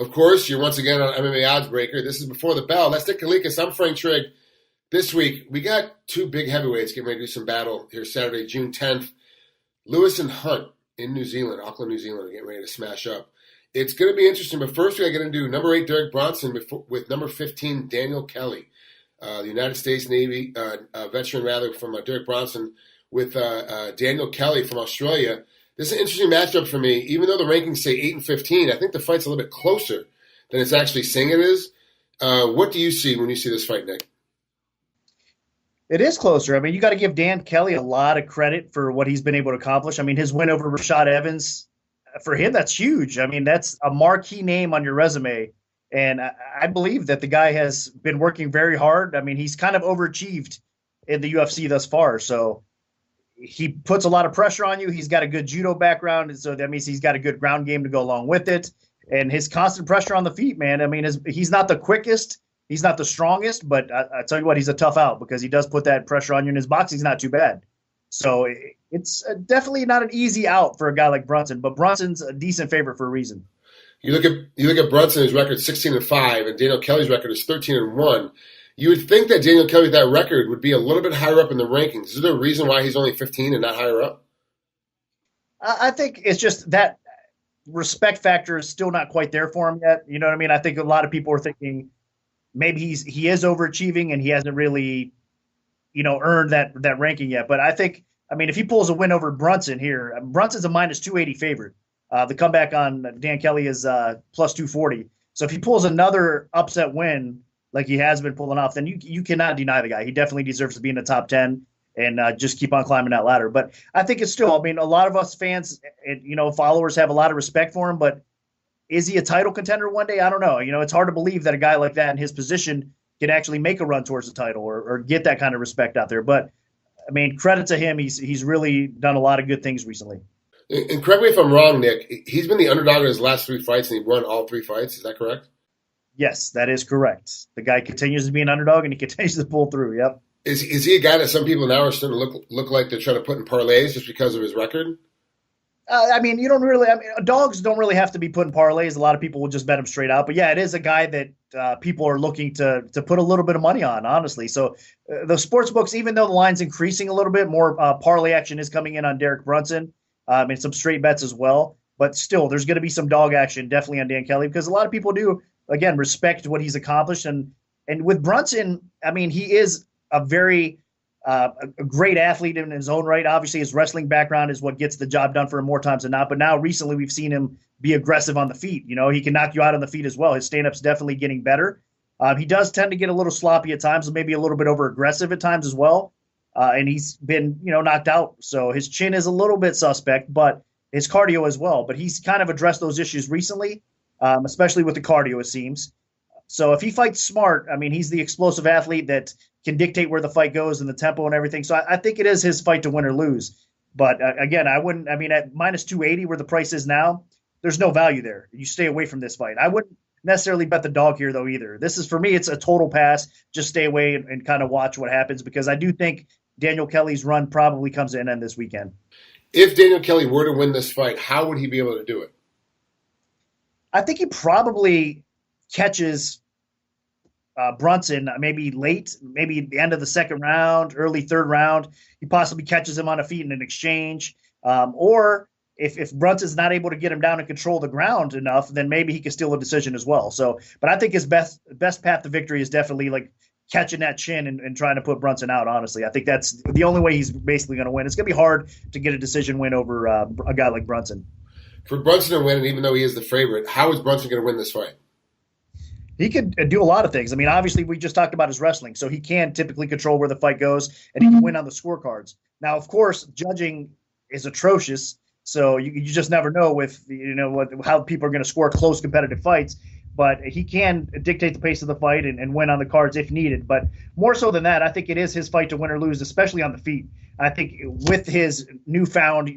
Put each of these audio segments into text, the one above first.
of course, you're once again on MMA Oddsbreaker. This is Before the Bell. That's Nick Kalikas. I'm Frank Trigg. This week, we got two big heavyweights getting ready to do some battle here Saturday, June 10th. Lewis and Hunt in New Zealand, Auckland, New Zealand, are getting ready to smash up. It's going to be interesting, but first we got to get into number 8, Derek Brunson, with number 15, Daniel Kelly. The United States Navy veteran, from Derek Brunson, with Daniel Kelly from Australia. This is an interesting matchup for me. Even though the rankings say 8 and 15, I think the fight's a little bit closer than it's actually saying it is. What do you see when you see this fight, Nick? It is closer. I mean, you got to give Dan Kelly a lot of credit for what he's been able to accomplish. I mean, his win over Rashad Evans, for him, that's huge. I mean, that's a marquee name on your resume. And I believe that the guy has been working very hard. I mean, he's kind of overachieved in the UFC thus far. So he puts a lot of pressure on you. He's got a good judo background, and so that means he's got a good ground game to go along with it. And his constant pressure on the feet, man. I mean, he's not the quickest. He's not the strongest, but I tell you what, he's a tough out because he does put that pressure on you, and his boxing's not too bad. So it's definitely not an easy out for a guy like Brunson, but Brunson's a decent favorite for a reason. You look at Brunson's record, 16-5, and Daniel Kelly's record is 13-1. You would think that Daniel Kelly, that record, would be a little bit higher up in the rankings. Is there a reason why he's only 15 and not higher up? I think it's just that respect factor is still not quite there for him yet. You know what I mean? I think a lot of people are thinking maybe he is overachieving and he hasn't really, earned that ranking yet. But I think, if he pulls a win over Brunson here, Brunson's a minus 280 favorite. The comeback on Dan Kelly is plus 240. So if he pulls another upset win like he has been pulling off, then you cannot deny the guy. He definitely deserves to be in the top 10 and just keep on climbing that ladder. But I think it's still, a lot of us fans and, followers have a lot of respect for him, but is he a title contender one day? I don't know. It's hard to believe that a guy like that in his position can actually make a run towards the title or get that kind of respect out there. But, credit to him. He's really done a lot of good things recently. And correct me if I'm wrong, Nick. He's been the underdog in his last 3 fights, and he won all 3 fights. Is that correct? Yes, that is correct. The guy continues to be an underdog, and he continues to pull through. Yep. Is he a guy that some people now are starting to look like they're trying to put in parlays just because of his record? You don't really. Dogs don't really have to be put in parlays. A lot of people will just bet him straight out. But yeah, it is a guy that people are looking to put a little bit of money on, honestly. So the sports books, even though the line's increasing a little bit, more parlay action is coming in on Derek Brunson. And some straight bets as well. But still, there's going to be some dog action definitely on Dan Kelly because a lot of people do, again, respect what he's accomplished. And with Brunson, he is a very a great athlete in his own right. Obviously, his wrestling background is what gets the job done for him more times than not. But now recently we've seen him be aggressive on the feet. He can knock you out on the feet as well. His stand-up's definitely getting better. He does tend to get a little sloppy at times and maybe a little bit over-aggressive at times as well. And he's been, knocked out. So his chin is a little bit suspect, but his cardio as well. But he's kind of addressed those issues recently, especially with the cardio, it seems. So if he fights smart, he's the explosive athlete that can dictate where the fight goes and the tempo and everything. So I think it is his fight to win or lose. But again, I wouldn't, at minus 280 where the price is now, there's no value there. You stay away from this fight. I wouldn't necessarily bet the dog here, though, either. This is, for me, it's a total pass. Just stay away and kind of watch what happens because I do think Daniel Kelly's run probably comes to an end this weekend. If Daniel Kelly were to win this fight, how would he be able to do it? I think he probably catches Brunson maybe late, maybe the end of the second round, early third round. He possibly catches him on a feet in an exchange. Or if Brunson's not able to get him down and control the ground enough, then maybe he can steal a decision as well. So, but I think his best path to victory is definitely like catching that chin and trying to put Brunson out, honestly. I think that's the only way he's basically going to win. It's going to be hard to get a decision win over a guy like Brunson. For Brunson to win, and even though he is the favorite, how is Brunson going to win this fight? He could do a lot of things. Obviously, we just talked about his wrestling, so he can typically control where the fight goes, and he can win on the scorecards. Now, of course, judging is atrocious, so you just never know with how people are going to score close competitive fights. But he can dictate the pace of the fight and win on the cards if needed. But more so than that, I think it is his fight to win or lose, especially on the feet. I think with his newfound,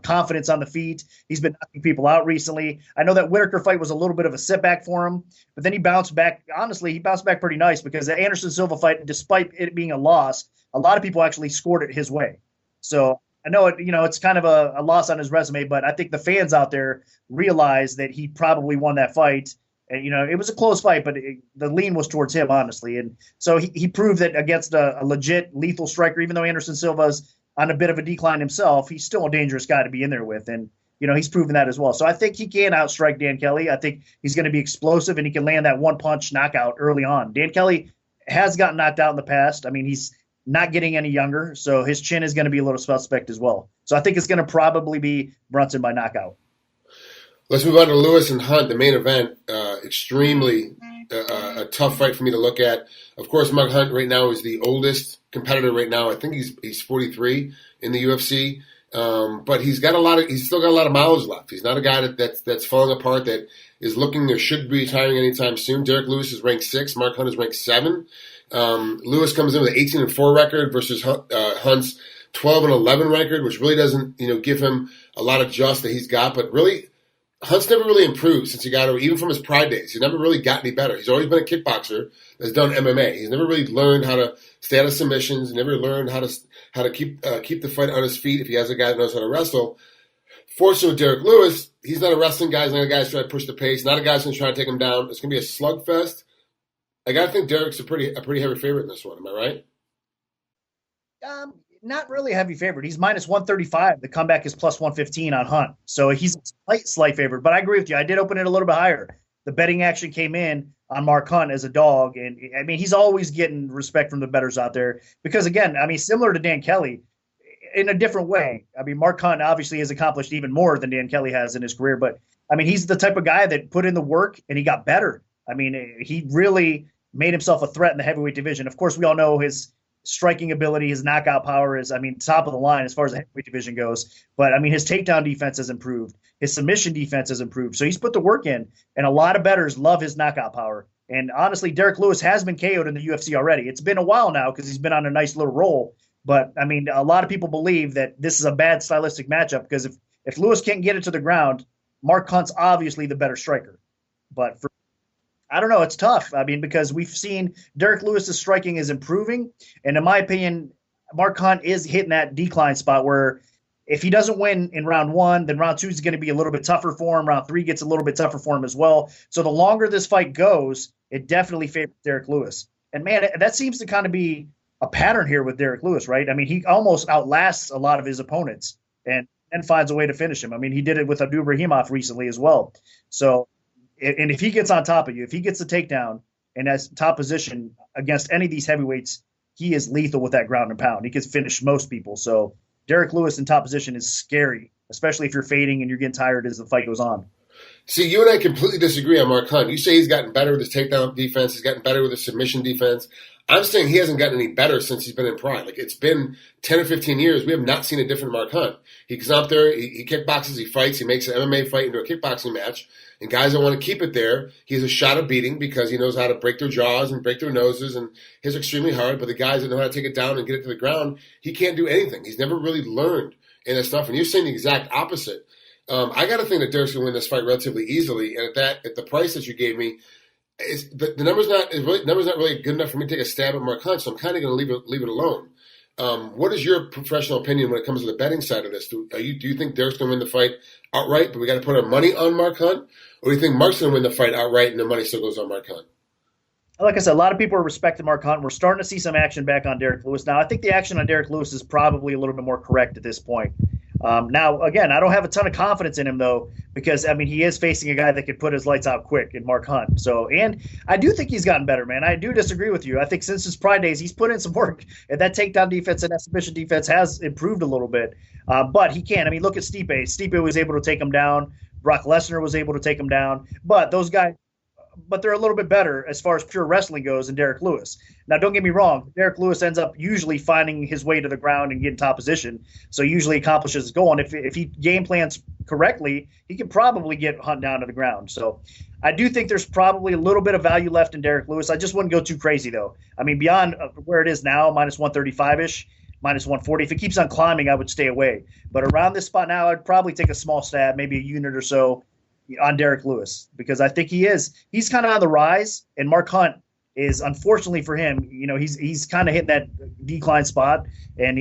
confidence on the feet, he's been knocking people out recently. I know that Whitaker fight was a little bit of a setback for him, but then he bounced back. Honestly, he bounced back pretty nice because the Anderson Silva fight, despite it being a loss, a lot of people actually scored it his way. So I know it's kind of a loss on his resume, but I think the fans out there realize that he probably won that fight. And, it was a close fight, but the lean was towards him, honestly. And so he proved that against a legit lethal striker, even though Anderson Silva's on a bit of a decline himself, he's still a dangerous guy to be in there with. And, he's proven that as well. So I think he can outstrike Dan Kelly. I think he's going to be explosive, and he can land that one-punch knockout early on. Dan Kelly has gotten knocked out in the past. I mean, he's not getting any younger, so his chin is going to be a little suspect as well. So I think it's going to probably be Brunson by knockout. Let's move on to Lewis and Hunt, the main event. Extremely a tough fight for me to look at. Of course, Mark Hunt right now is the oldest competitor right now. I think he's 43 in the UFC, but he's still got a lot of mileage left. He's not a guy that's falling apart, that is looking or should be retiring anytime soon. Derek Lewis is ranked 6. Mark Hunt is ranked 7. Lewis comes in with an 18-4 record versus Hunt's 12-11 record, which really doesn't give him a lot of just that he's got, but really. Hunt's never really improved since he got over, even from his Pride days. He's never really got any better. He's always been a kickboxer that's done MMA. He's never really learned how to stay out of submissions. Never learned how to keep the fight on his feet if he has a guy that knows how to wrestle. Fortunately, with Derek Lewis, he's not a wrestling guy. He's not a guy who's trying to push the pace. Not a guy who's going to try to take him down. It's going to be a slugfest. I got to think Derek's a pretty heavy favorite in this one. Am I right? Not really a heavy favorite. He's minus 135. The comeback is plus 115 on Hunt. So he's a slight favorite. But I agree with you. I did open it a little bit higher. The betting action came in on Mark Hunt as a dog. And, I mean, he's always getting respect from the bettors out there. Because, again, I mean, similar to Dan Kelly, in a different way. I mean, Mark Hunt obviously has accomplished even more than Dan Kelly has in his career. But, I mean, he's the type of guy that put in the work and he got better. I mean, he really made himself a threat in the heavyweight division. Of course, we all know his striking ability, his knockout power is, top of the line as far as the heavyweight division goes. But, I mean, his takedown defense has improved. His submission defense has improved. So he's put the work in, and a lot of bettors love his knockout power. And honestly, Derek Lewis has been KO'd in the UFC already. It's been a while now because he's been on a nice little roll. But, I mean, a lot of people believe that this is a bad stylistic matchup because if Lewis can't get it to the ground, Mark Hunt's obviously the better striker. But I don't know. It's tough. I mean, because we've seen Derek Lewis's striking is improving. And in my opinion, Mark Hunt is hitting that decline spot where if he doesn't win in round 1, then round 2 is going to be a little bit tougher for him. Round 3 gets a little bit tougher for him as well. So the longer this fight goes, it definitely favors Derek Lewis. And, man, that seems to kind of be a pattern here with Derek Lewis, right? I mean, he almost outlasts a lot of his opponents and finds a way to finish him. I mean, he did it with Abdul Rahimov recently as well. So, and if he gets on top of you, if he gets the takedown and has top position against any of these heavyweights, he is lethal with that ground and pound. He can finish most people. So Derek Lewis in top position is scary, especially if you're fading and you're getting tired as the fight goes on. See, you and I completely disagree on Mark Hunt. You say he's gotten better with his takedown defense. He's gotten better with his submission defense. I'm saying he hasn't gotten any better since he's been in prime. Like, it's been 10 or 15 years. We have not seen a different Mark Hunt. He comes out there, he kickboxes, he fights, he makes an MMA fight into a kickboxing match. And guys that want to keep it there, he has a shot of beating because he knows how to break their jaws and break their noses and hits extremely hard. But the guys that know how to take it down and get it to the ground, he can't do anything. He's never really learned in that stuff. And you're saying the exact opposite. I got to think that Derek's going to win this fight relatively easily. And at the price that you gave me, the number's not really good enough for me to take a stab at Mark Hunt. So I'm kind of going to leave it alone. What is your professional opinion when it comes to the betting side of this? Do you think Derek's going to win the fight outright, but we got to put our money on Mark Hunt? Or do you think Mark's going to win the fight outright and the money still goes on Mark Hunt? Like I said, a lot of people are respecting Mark Hunt. We're starting to see some action back on Derek Lewis. Now, I think the action on Derek Lewis is probably a little bit more correct at this point. Now, again, I don't have a ton of confidence in him, though, because, I mean, he is facing a guy that could put his lights out quick in Mark Hunt. So, and I do think he's gotten better, man. I do disagree with you. I think since his Pride days, he's put in some work, and that takedown defense and that submission defense has improved a little bit. But he can. I mean, look at Stipe. Stipe was able to take him down. Brock Lesnar was able to take him down. But those guys, they're a little bit better as far as pure wrestling goes than Derek Lewis. Now, don't get me wrong. Derek Lewis ends up usually finding his way to the ground and getting top position, so usually accomplishes his goal. And if he game plans correctly, he can probably get Hunt down to the ground. So I do think there's probably a little bit of value left in Derek Lewis. I just wouldn't go too crazy, though. I mean, beyond where it is now, minus 135-ish, minus 140. If it keeps on climbing, I would stay away. But around this spot now, I'd probably take a small stab, maybe a unit or so, on Derek Lewis, because I think he's kind of on the rise, and Mark Hunt is, unfortunately for him, he's kind of hitting that decline spot, and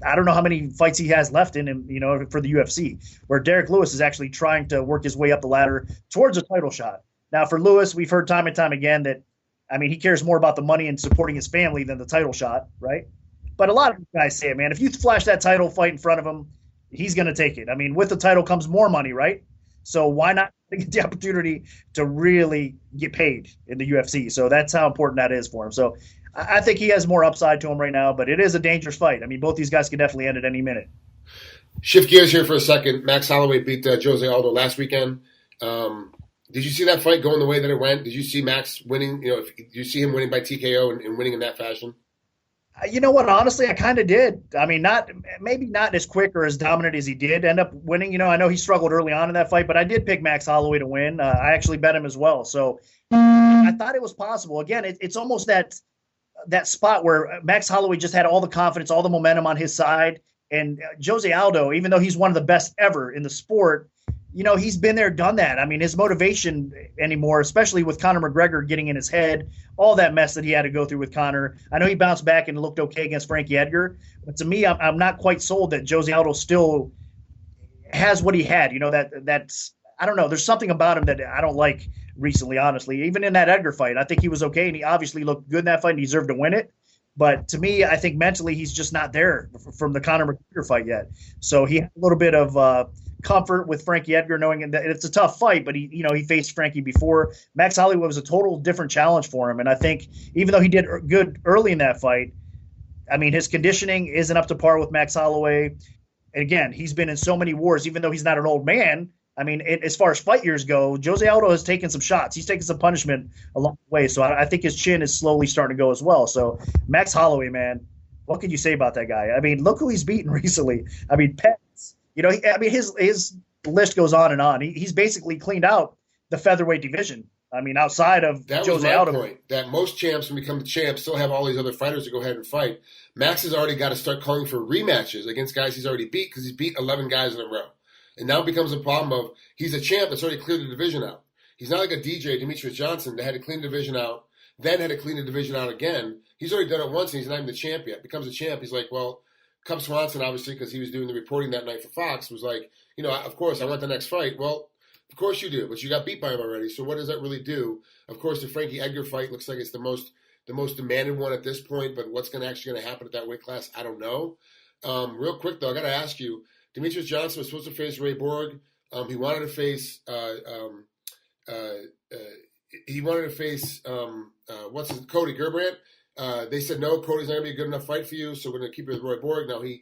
I don't know how many fights he has left in him, for the UFC, where Derrick Lewis is actually trying to work his way up the ladder towards a title shot. Now, for Lewis, we've heard time and time again that, he cares more about the money and supporting his family than the title shot, right? But a lot of guys say it, man. If you flash that title fight in front of him, he's going to take it. With the title comes more money, right? So why not get the opportunity to really get paid in the UFC? So that's how important that is for him. So I think he has more upside to him right now, but it is a dangerous fight. Both these guys could definitely end at any minute. Shift gears here for a second. Max Holloway beat Jose Aldo last weekend. Did you see that fight going the way that it went? Did you see Max winning? Did you see him winning by TKO and winning in that fashion? You know what? Honestly, I kind of did. Maybe not as quick or as dominant as he did end up winning. I know he struggled early on in that fight, but I did pick Max Holloway to win. I actually bet him as well. So I thought it was possible. Again, it's almost that spot where Max Holloway just had all the confidence, all the momentum on his side. And Jose Aldo, even though he's one of the best ever in the sport, he's been there, done that. His motivation anymore, especially with Conor McGregor getting in his head, all that mess that he had to go through with Conor. I know he bounced back and looked okay against Frankie Edgar, but to me, I'm not quite sold that Jose Aldo still has what he had. That's I don't know. There's something about him that I don't like recently, honestly. Even in that Edgar fight, I think he was okay, and he obviously looked good in that fight and deserved to win it. But to me, I think mentally he's just not there from the Conor McGregor fight yet. So he had a little bit of comfort with Frankie Edgar, knowing that it's a tough fight, but he faced Frankie before. Max Holloway was a total different challenge for him, and I think even though he did good early in that fight, his conditioning isn't up to par with Max Holloway. And again, he's been in so many wars, even though he's not an old man. As far as fight years go, Jose Aldo has taken some shots. He's taken some punishment along the way, so I think his chin is slowly starting to go as well. So Max Holloway, man, what can you say about that guy? Look who he's beaten recently. Pets. His list goes on and on. He's basically cleaned out the featherweight division. Outside of that Jose was my Aldo. point, that most champs, when become champs, still have all these other fighters to go ahead and fight. Max has already got to start calling for rematches against guys he's already beat, because he's beat 11 guys in a row. And now it becomes a problem of he's a champ that's already cleared the division out. He's not like a DJ, Demetrius Johnson, that had to clean the division out, then had to clean the division out again. He's already done it once, and he's not even the champ yet. Becomes a champ. He's like, well, Cub Swanson, obviously, because he was doing the reporting that night for Fox, was like, of course, I want the next fight. Well, of course you do, but you got beat by him already. So what does that really do? Of course, the Frankie Edgar fight looks like it's the most demanded one at this point, but what's actually going to happen at that weight class, I don't know. Real quick, though, I got to ask you, Demetrius Johnson was supposed to face Ray Borg. He wanted to face Cody Garbrandt. They said no, Cody's not gonna be a good enough fight for you, so we're gonna keep it with Roy Borg. Now he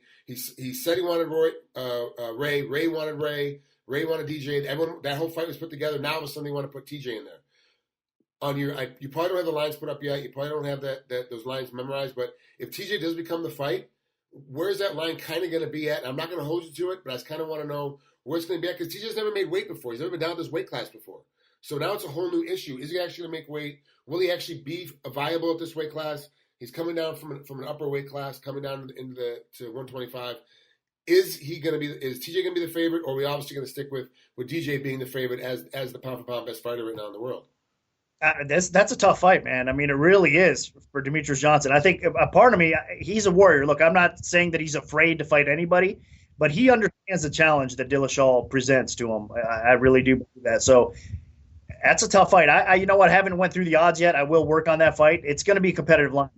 said he wanted Ray. Ray wanted Ray. Ray wanted DJ. Everyone, that whole fight was put together. Now all of a sudden they want to put TJ in there. You probably don't have the lines put up yet. You probably don't have those lines memorized. But if TJ does become the fight, where's that line kind of going to be at? I'm not going to hold you to it, but I just kind of want to know where it's going to be at, because TJ's never made weight before. He's never been down this weight class before. So now it's a whole new issue. Is he actually going to make weight? Will he actually be viable at this weight class? He's coming down from an upper weight class, coming down to 125. Is TJ going to be the favorite, or are we obviously going to stick with DJ being the favorite as the pound for pound best fighter right now in the world? That's a tough fight, man. It really is for Demetrius Johnson. I think a part of me, he's a warrior. Look, I'm not saying that he's afraid to fight anybody, but he understands the challenge that Dillashaw presents to him. I really do believe that. So that's a tough fight. I you know what? I haven't went through the odds yet. I will work on that fight. It's going to be a competitive line.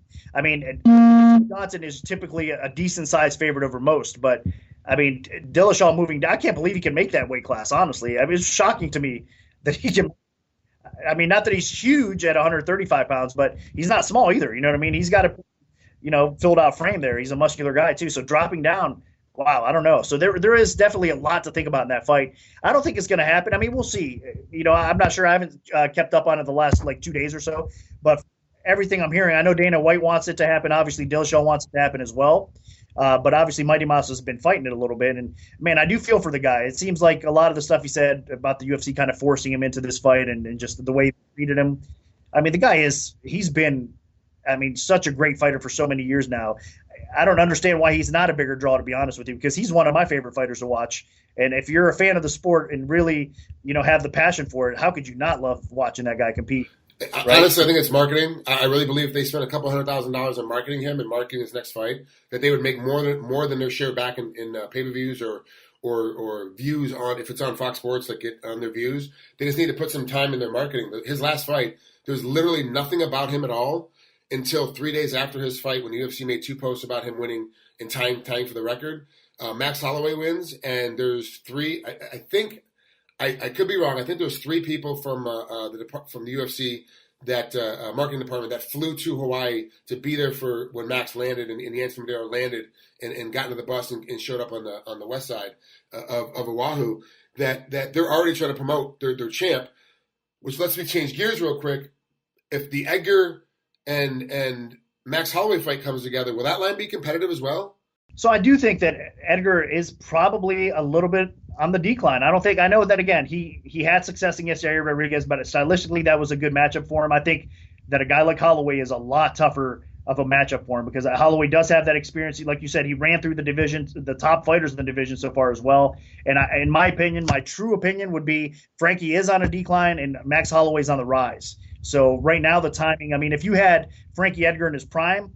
Johnson is typically a decent-sized favorite over most, but, Dillashaw moving down, I can't believe he can make that weight class, honestly. It's shocking to me that he can – not that he's huge at 135 pounds, but he's not small either. You know what I mean? He's got a, filled out frame there. He's a muscular guy too. So dropping down, wow, I don't know. So there is definitely a lot to think about in that fight. I don't think it's going to happen. We'll see. I'm not sure. I haven't kept up on it the last 2 days or so, but everything I'm hearing, I know Dana White wants it to happen. Obviously, Dillashaw wants it to happen as well. But obviously, Mighty Mouse has been fighting it a little bit. And, man, I do feel for the guy. It seems like a lot of the stuff he said about the UFC kind of forcing him into this fight and just the way they treated him. The guy he's been, such a great fighter for so many years now. I don't understand why he's not a bigger draw, to be honest with you, because he's one of my favorite fighters to watch. And if you're a fan of the sport and really, have the passion for it, how could you not love watching that guy compete? Right? Honestly, I think it's marketing. I really believe if they spent a couple $100,000 on marketing him and marketing his next fight, that they would make more than their share back in pay-per-views or views on, if it's on Fox Sports, like get on their views. They just need to put some time in their marketing. His last fight, there was literally nothing about him at all until 3 days after his fight, when the UFC made 2 posts about him winning and tying for the record. Max Holloway wins, and there's 3. I think I could be wrong. I think there was 3 people from the UFC that marketing department that flew to Hawaii to be there for when Max landed and Yancy Medeiros landed and got into the bus and showed up on the west side of Oahu. That they're already trying to promote their champ, which lets me change gears real quick. If the Edgar and Max Holloway fight comes together, will that line be competitive as well? So I do think that Edgar is probably a little bit on the decline. I know that, again, he had success against Yair Rodriguez, but stylistically that was a good matchup for him. I think that a guy like Holloway is a lot tougher of a matchup for him because Holloway does have that experience. Like you said, he ran through the division, the top fighters in the division so far as well. And in my opinion, my true opinion would be Frankie is on a decline and Max Holloway's on the rise. So right now the timing, I mean, if you had Frankie Edgar in his prime,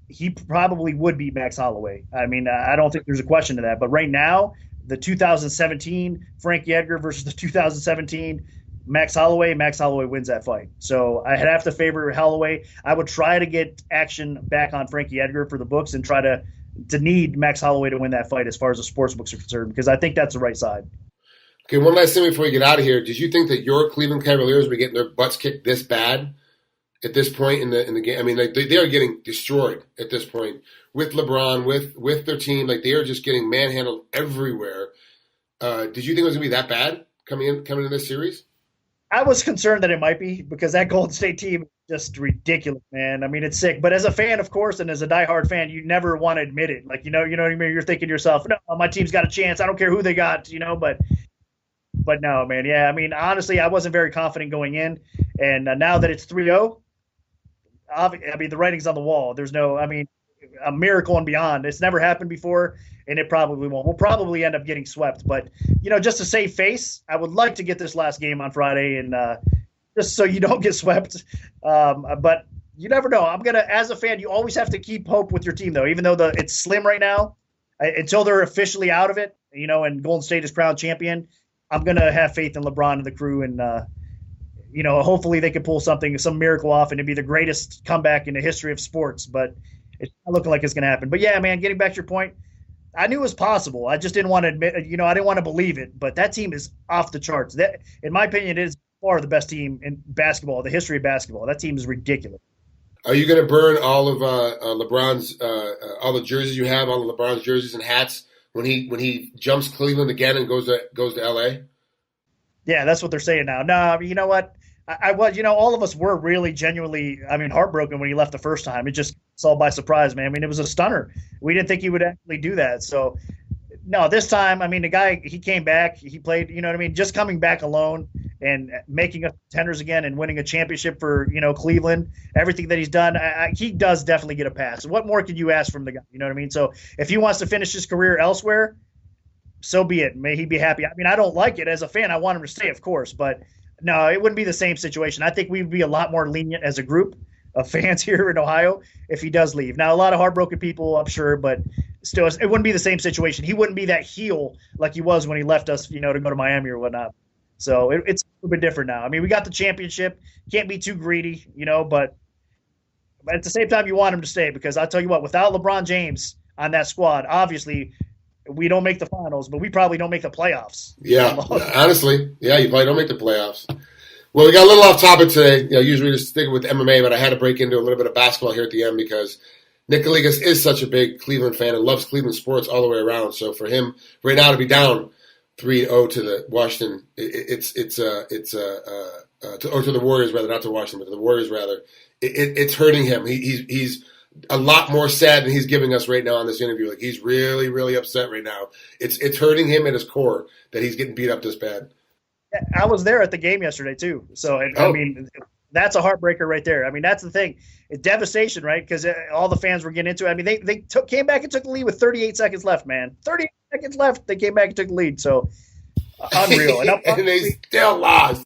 he probably would beat Max Holloway. I mean, I don't think there's a question to that. But right now, the 2017 Frankie Edgar versus the 2017 Max Holloway wins that fight. So I'd have to favor Holloway. I would try to get action back on Frankie Edgar for the books and try to need Max Holloway to win that fight as far as the sports books are concerned, because I think that's the right side. Okay, one last thing before we get out of here. Did you think that your Cleveland Cavaliers were getting their butts kicked this bad at this point in the game? I mean, like they are getting destroyed at this point with LeBron, with their team. Like they are just getting manhandled everywhere. Did you think it was going to be that bad coming into this series? I was concerned that it might be because that Golden State team is just ridiculous, man. I mean, it's sick. But as a fan, of course, and as a diehard fan, you never want to admit it. Like, you know what I mean? You're thinking to yourself, no, my team's got a chance. I don't care who they got, but no, man. Yeah, I mean, honestly, I wasn't very confident going in. And now that it's 3-0, I mean, the writing's on the wall. There's no, I mean, a miracle and beyond. It's never happened before, and it probably won't. We'll probably end up getting swept. But, just to save face, I would like to get this last game on Friday and just so you don't get swept. But you never know. As a fan, you always have to keep hope with your team, though, even though it's slim right now. Until they're officially out of it, and Golden State is crowned champion, I'm going to have faith in LeBron and the crew and, hopefully they could pull some miracle off, and it'd be the greatest comeback in the history of sports. But it's not looking like it's going to happen. But yeah, man, getting back to your point, I knew it was possible. I just didn't want to admit, I didn't want to believe it. But that team is off the charts. That, in my opinion, is far the best team in basketball, the history of basketball. That team is ridiculous. Are you going to burn all of LeBron's all the jerseys you have, all of LeBron's jerseys and hats when he jumps Cleveland again and goes to L.A.? Yeah, that's what they're saying now. No, you know what? I was, all of us were really genuinely, heartbroken when he left the first time. It's all by surprise, man. I mean, it was a stunner. We didn't think he would actually do that. So, no, this time, the guy, he came back. He played, just coming back alone and making us contenders again and winning a championship for, Cleveland, everything that he's done, he does definitely get a pass. What more could you ask from the guy? You know what I mean? So if he wants to finish his career elsewhere, so be it. May he be happy. I don't like it as a fan. I want him to stay, of course, but no, it wouldn't be the same situation. I think we'd be a lot more lenient as a group of fans here in Ohio if he does leave. Now, a lot of heartbroken people, I'm sure, but still, it wouldn't be the same situation. He wouldn't be that heel like he was when he left us, to go to Miami or whatnot. So it's a little bit different now. We got the championship. Can't be too greedy, but at the same time, you want him to stay because I'll tell you what, without LeBron James on that squad, obviously – we don't make the finals, but we probably don't make the playoffs. Yeah, honestly. Yeah, you probably don't make the playoffs. Well, we got a little off topic today. Usually we just stick with MMA, but I had to break into a little bit of basketball here at the end because Nick Kalikas is such a big Cleveland fan and loves Cleveland sports all the way around. So for him right now to be down 3-0 to the Washington, to the Warriors rather, not to Washington, but to the Warriors rather, it's hurting him. He's a lot more sad than he's giving us right now on this interview. Like he's really, really upset right now. It's hurting him at his core that he's getting beat up this bad. I was there at the game yesterday too. So that's a heartbreaker right there. That's the thing. It's devastation, right? Because all the fans were getting into it. They came back and took the lead with 38 seconds left, man. 38 seconds left. They came back and took the lead. So unreal. And they still lost.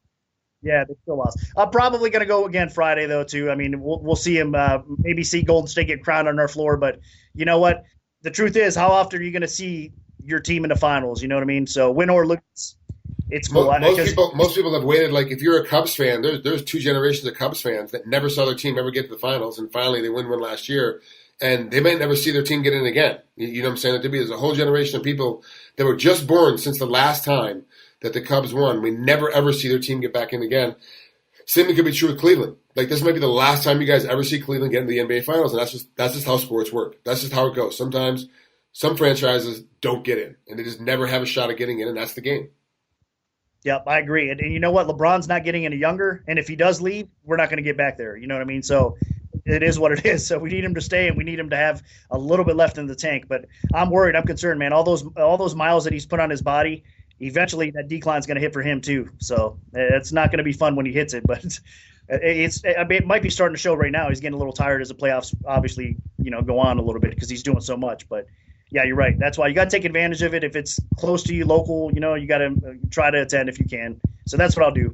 Yeah, they still lost. I'm probably going to go again Friday though too. I mean, we'll see him. Maybe see Golden State get crowned on our floor, but you know what? The truth is, how often are you going to see your team in the finals? You know what I mean? So win or lose, it's cool. Most people have waited. Like if you're a Cubs fan, there's two generations of Cubs fans that never saw their team ever get to the finals, and finally they win one last year, and they might never see their team get in again. You know what I'm saying? There's a whole generation of people that were just born since the last time that the Cubs won. We never ever see their team get back in again. Same thing could be true with Cleveland. Like this might be the last time you guys ever see Cleveland get into the NBA Finals, and that's just how sports work. That's just how it goes. Sometimes some franchises don't get in, and they just never have a shot at getting in, and that's the game. Yep, I agree. And you know what? LeBron's not getting any younger, and if he does leave, we're not going to get back there. You know what I mean? So it is what it is. So we need him to stay, and we need him to have a little bit left in the tank. But I'm worried. I'm concerned, man. All those miles that he's put on his body, eventually that decline's going to hit for him too. So it's not going to be fun when he hits it, but it might be starting to show right now. He's getting a little tired as the playoffs obviously, go on a little bit because he's doing so much. But yeah, you're right. That's why you got to take advantage of it. If it's close to you, local, you got to try to attend if you can. So that's what I'll do.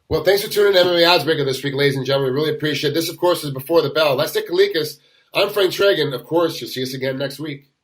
Well, thanks for tuning in to MMA Oddsbreaker this week, ladies and gentlemen. We really appreciate it. This, of course, is Before the Bell. That's Nick Kalikas. I'm Frank Trigg, and, of course, you'll see us again next week.